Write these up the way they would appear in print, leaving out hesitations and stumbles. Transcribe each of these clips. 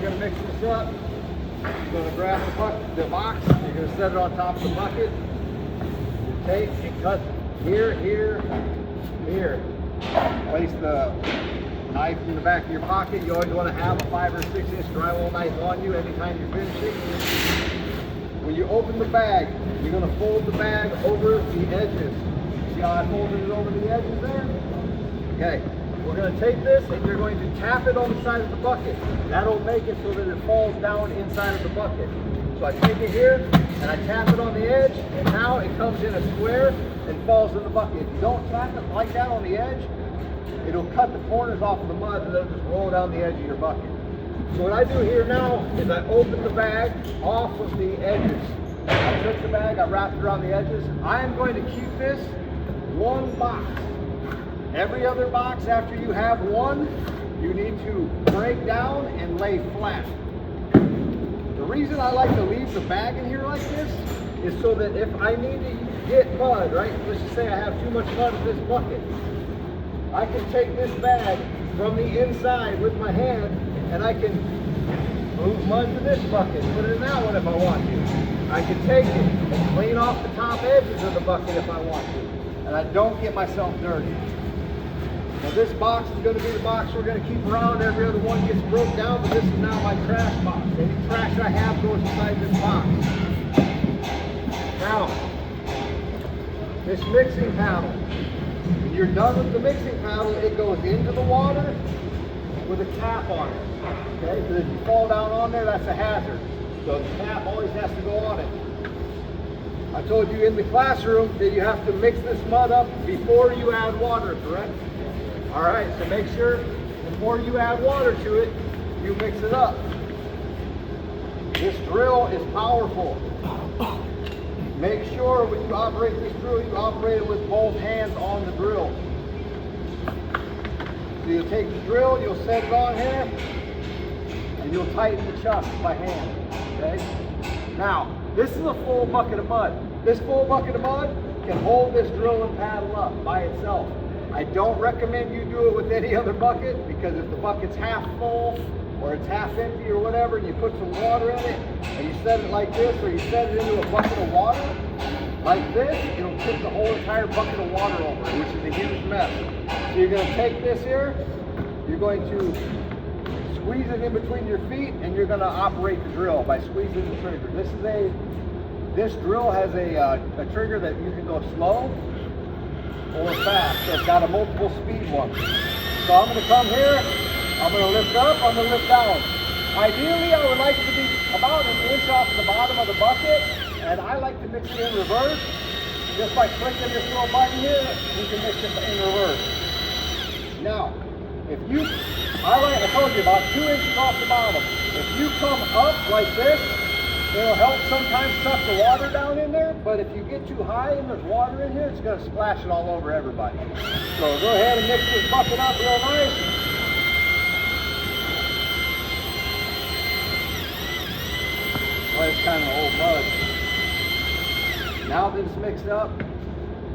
going to mix this up. You're going to grab the box, you're going to set it on top of the bucket. You take and cut here, here, here. Place the knife in the back of your pocket. You always want to have a 5 or 6 inch drywall knife on you anytime you're finishing. When you open the bag, you're going to fold the bag over the edges. See how I folded it over the edges there? Okay. We're going to take this and you're going to tap it on the side of the bucket. That'll make it so that it falls down inside of the bucket. So I take it here and I tap it on the edge, and now it comes in a square and falls in the bucket. If you don't tap it like that on the edge, it'll cut the corners off of the mud and it'll just roll down the edge of your bucket. So what I do here now is I open the bag off of the edges. I took the bag, I wrapped it around the edges. I am going to keep this one box. Every other box after you have one, you need to break down and lay flat. The reason I like to leave the bag in here like this is so that if I need to get mud, right? Let's just say I have too much mud in this bucket. I can take this bag from the inside with my hand and I can move mud to this bucket, put it in that one if I want to. I can take it and clean off the top edges of the bucket if I want to. And I don't get myself dirty. Now this box is going to be the box we're going to keep around. Every other one gets broke down, but this is now my trash box. Any trash I have goes inside this box. Now, this mixing paddle. When you're done with the mixing paddle, it goes into the water with a cap on it. Okay, so if you fall down on there, that's a hazard. So the cap always has to go on it. I told you in the classroom that you have to mix this mud up before you add water, correct? All right, so make sure before you add water to it, you mix it up. This drill is powerful. Make sure when you operate this drill, you operate it with both hands on the drill. So you'll take the drill, you'll set it on here, and you'll tighten the chuck by hand, okay? Now, this is a full bucket of mud. This full bucket of mud can hold this drill and paddle up by itself. I don't recommend you do it with any other bucket, because if the bucket's half full or it's half empty or whatever, and you put some water in it and you set it like this, or you set it into a bucket of water like this, it'll tip the whole entire bucket of water over, which is a huge mess. So you're going to take this here, you're going to squeeze it in between your feet, and you're going to operate the drill by squeezing the trigger. This drill has a trigger that you can go slow or fast. So it's got a multiple speed one. So I'm going to come here, I'm going to lift up, I'm going to lift down. Ideally, I would like it to be about an inch off the bottom of the bucket, and I like to mix it in reverse. Just by clicking this little button here, you can mix it in reverse. Now, I told you about 2 inches off the bottom. If you come up like this, it'll help sometimes suck the water down in there, but if you get too high and there's water in here, it's going to splash it all over everybody. So go ahead and mix this bucket up real nice. Well, it's kind of old mud. Now that it's mixed up,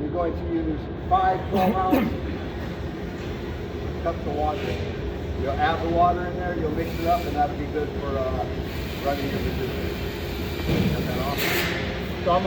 you're going to use 5 12-ounce cups of water. You'll add the water in there, you'll mix it up, and that'll be good for running your bazooka. Cut that off.